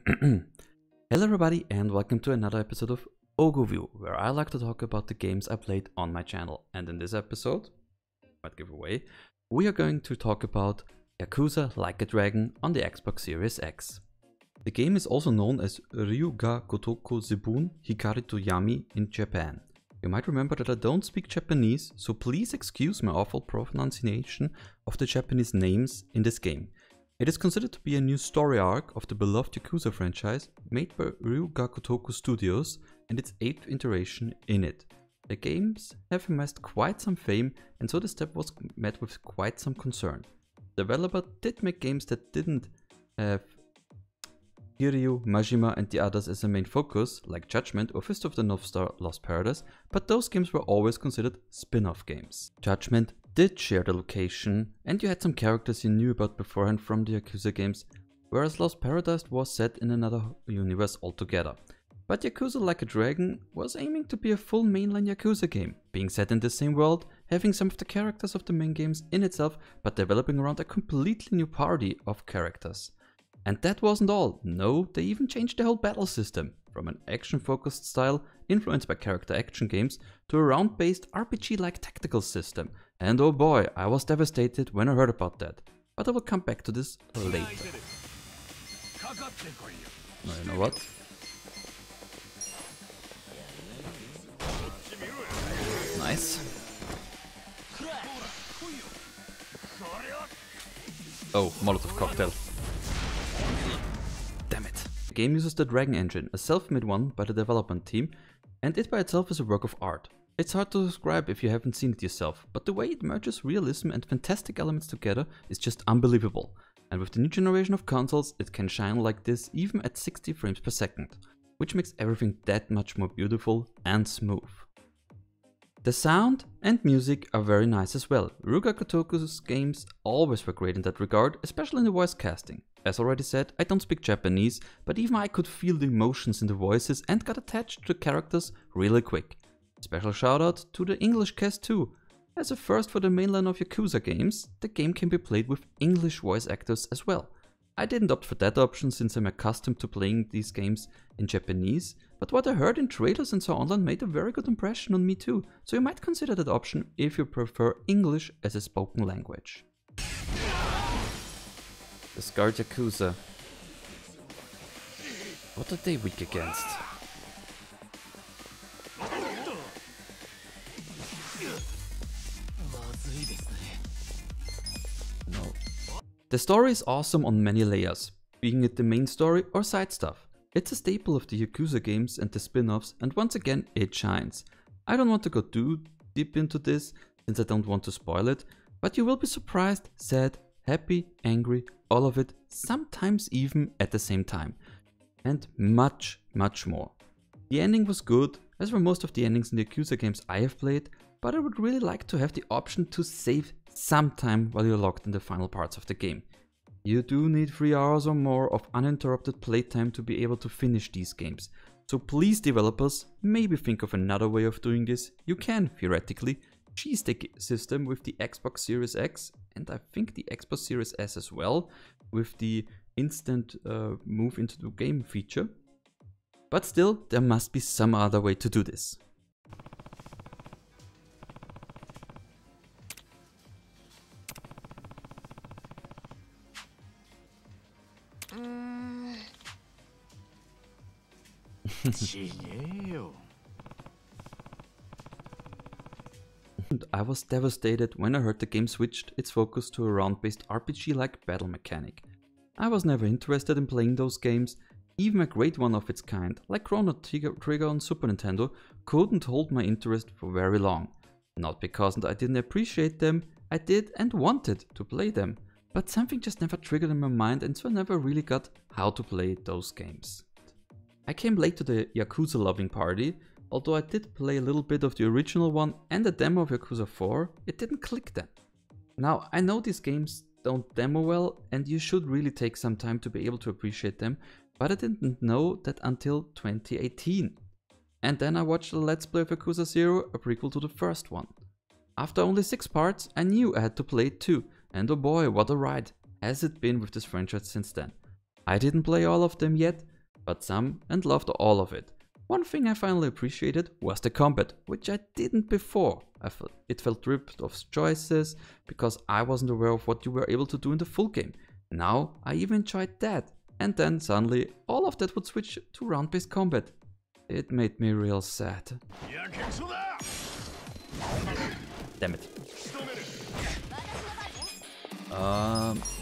Hello everybody and welcome to another episode of Oghuview, where I like to talk about the games I played on my channel. And in this episode, might give away, we are going to talk about Yakuza Like a Dragon on the Xbox Series X. The game is also known as Ryuga Gotoku Zebun Hikari to Yami in Japan. You might remember that I don't speak Japanese, so please excuse my awful pronunciation of the Japanese names in this game. It is considered to be a new story arc of the beloved Yakuza franchise made by Ryuga Gotoku Studios and its 8th iteration in it. The games have amassed quite some fame, and so the step was met with quite some concern. The developer did make games that didn't have Kiryu, Majima and the others as a main focus, like Judgment or Fist of the North Star Lost Paradise, but those games were always considered spin-off games. Judgment did share the location, and you had some characters you knew about beforehand from the Yakuza games, whereas Lost Paradise was set in another universe altogether. But Yakuza Like a Dragon was aiming to be a full mainline Yakuza game, being set in the same world, having some of the characters of the main games in itself, but developing around a completely new party of characters. And that wasn't all. No, they even changed the whole battle system, from an action-focused style influenced by character action games to a round-based RPG-like tactical system. And oh boy, I was devastated when I heard about that. But I will come back to this later. Now you know what? Nice. Oh, Molotov cocktail. Damn it. The game uses the Dragon engine, a self-made one by the development team, and it by itself is a work of art. It's hard to describe if you haven't seen it yourself, but the way it merges realism and fantastic elements together is just unbelievable. And with the new generation of consoles, it can shine like this even at 60 frames per second, which makes everything that much more beautiful and smooth. The sound and music are very nice as well. Ryuga Gotoku's games always were great in that regard, especially in the voice casting. As already said, I don't speak Japanese, but even I could feel the emotions in the voices and got attached to the characters really quick. Special shout out to the English cast too. As a first for the mainline of Yakuza games, the game can be played with English voice actors as well. I didn't opt for that option since I'm accustomed to playing these games in Japanese, but what I heard in trailers and so online made a very good impression on me too, so you might consider that option if you prefer English as a spoken language. The Scarred Yakuza. What are they weak against? No. The story is awesome on many layers, being it the main story or side stuff. It's a staple of the Yakuza games and the spin-offs, and once again it shines. I don't want to go too deep into this, since I don't want to spoil it, but you will be surprised, sad, happy, angry, all of it, sometimes even at the same time. And much, much more. The ending was good, as were most of the endings in the Yakuza games I have played, but I would really like to have the option to save some time while you're locked in the final parts of the game. You do need 3 hours or more of uninterrupted playtime to be able to finish these games. So please developers, maybe think of another way of doing this. You can, theoretically, cheese the system with the Xbox Series X and I think the Xbox Series S as well, with the instant move into the game feature. But still, there must be some other way to do this. I was devastated when I heard the game switched its focus to a round-based RPG-like battle mechanic. I was never interested in playing those games. Even a great one of its kind, like Chrono Trigger on Super Nintendo, couldn't hold my interest for very long. Not because I didn't appreciate them, I did and wanted to play them, but something just never triggered in my mind, and so I never really got how to play those games. I came late to the Yakuza loving party. Although I did play a little bit of the original one and a demo of Yakuza 4, it didn't click then. Now, I know these games don't demo well and you should really take some time to be able to appreciate them, but I didn't know that until 2018. And then I watched the Let's Play of Yakuza 0, a prequel to the first one. After only 6 parts, I knew I had to play it too, and oh boy, what a ride has it been with this franchise since then. I didn't play all of them yet, but some and loved all of it. One thing I finally appreciated was the combat, which I didn't before. It felt ripped of choices because I wasn't aware of what you were able to do in the full game. Now I even enjoyed that, and then suddenly all of that would switch to round-based combat. It made me real sad. Damn it.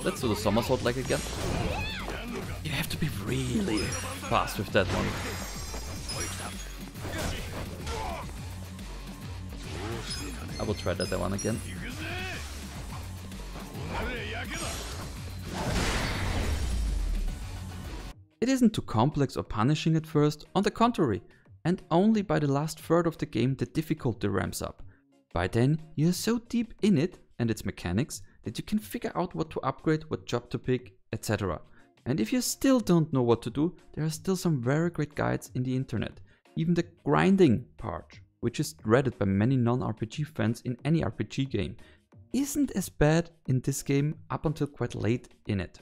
Let's do the somersault leg again. You have to be really fast with that one. I will try that one again. It isn't too complex or punishing at first, on the contrary, and only by the last third of the game the difficulty ramps up. By then you're so deep in it and its mechanics that you can figure out what to upgrade, what job to pick, etc. And if you still don't know what to do, there are still some very great guides in the internet. Even the grinding part, which is dreaded by many non-RPG fans in any RPG game, isn't as bad in this game up until quite late in it.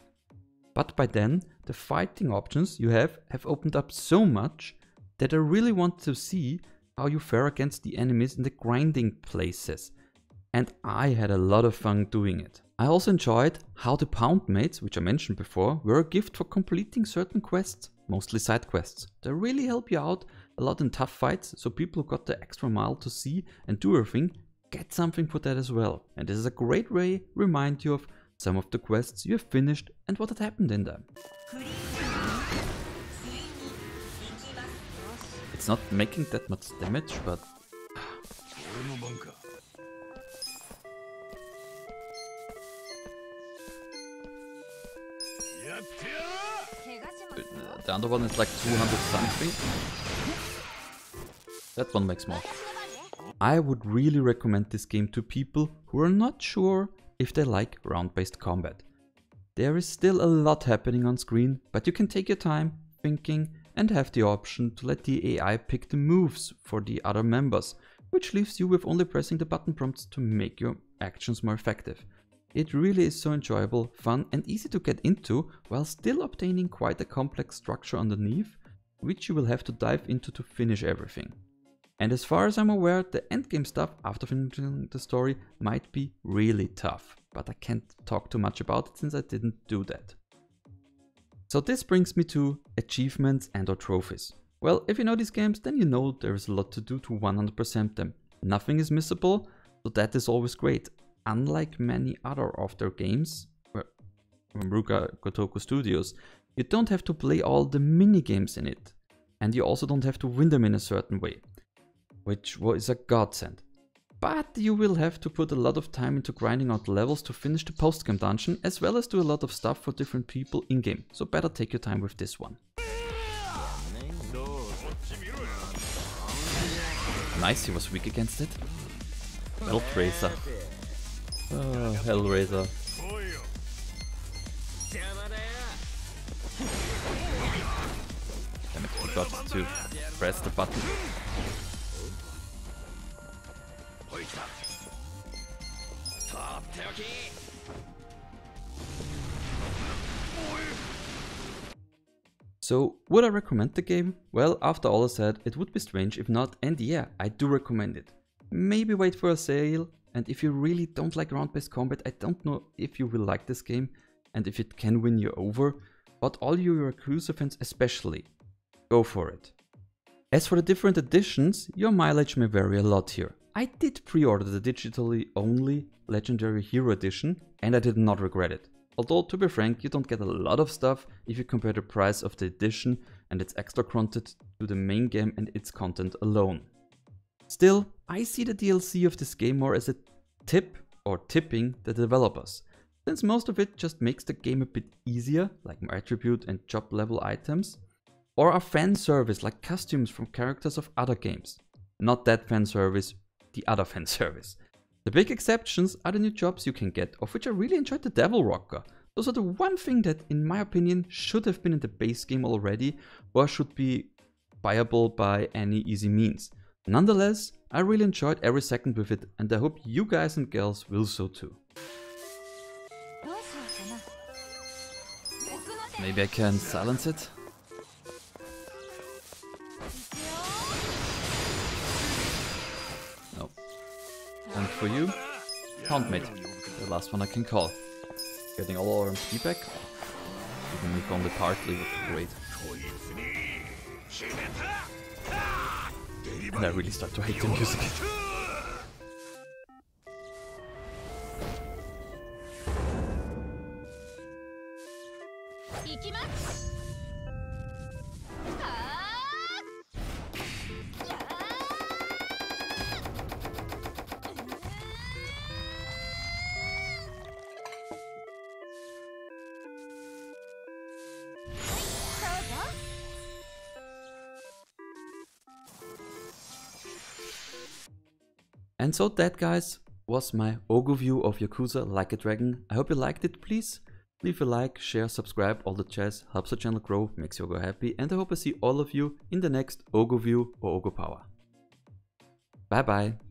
But by then, the fighting options you have opened up so much that I really want to see how you fare against the enemies in the grinding places. And I had a lot of fun doing it. I also enjoyed how the pound mates, which I mentioned before, were a gift for completing certain quests, mostly side quests. They really help you out a lot in tough fights, so people who got the extra mile to see and do everything get something for that as well. And this is a great way to remind you of some of the quests you have finished and what had happened in them. It's not making that much damage, but... The other one is like 200 something. That one makes more. I would really recommend this game to people who are not sure if they like round-based combat. There is still a lot happening on screen, but you can take your time thinking and have the option to let the AI pick the moves for the other members, which leaves you with only pressing the button prompts to make your actions more effective. It really is so enjoyable, fun and easy to get into while still obtaining quite a complex structure underneath, which you will have to dive into to finish everything. And as far as I'm aware, the endgame stuff after finishing the story might be really tough, but I can't talk too much about it since I didn't do that. So this brings me to achievements and/or trophies. Well, if you know these games, then you know there is a lot to do to 100% them. Nothing is missable, so that is always great. Unlike many other of their games, from Gotoku Studios, you don't have to play all the mini-games in it. And you also don't have to win them in a certain way, which is a godsend. But you will have to put a lot of time into grinding out levels to finish the post-game dungeon, as well as do a lot of stuff for different people in-game, so better take your time with this one. Nice, he was weak against it. Hellraiser. Oh, Hellraiser. Damn it, I forgot to press the button. So, would I recommend the game? Well, after all I said, it would be strange if not, and yeah, I do recommend it. Maybe wait for a sale, and if you really don't like round-based combat, I don't know if you will like this game, and if it can win you over, but all you Yakuza fans especially, go for it. As for the different editions, your mileage may vary a lot here. I did pre-order the digitally only Legendary Hero Edition, and I did not regret it. Although, to be frank, you don't get a lot of stuff if you compare the price of the edition and its extra content to the main game and its content alone. Still, I see the DLC of this game more as a tip or tipping the developers, since most of it just makes the game a bit easier, like more attribute and job level items, or a fan service like costumes from characters of other games. Not that fan service, the other fan service. The big exceptions are the new jobs you can get, of which I really enjoyed the Devil Rocker. Those are the one thing that, in my opinion, should have been in the base game already, or should be buyable by any easy means. Nonetheless, I really enjoyed every second with it, and I hope you guys and girls will so too. Maybe I can silence it? And for you, Houndmate, the last one I can call. Getting all our MP back. Even if only partly would be great. And I really start to hate the music. And so that, guys, was my Oghuview of Yakuza Like a Dragon. I hope you liked it. Please leave a like, share, subscribe, all the jazz, helps the channel grow, makes Yogo happy, and I hope I see all of you in the next Oghuview or Oghupower. Bye bye.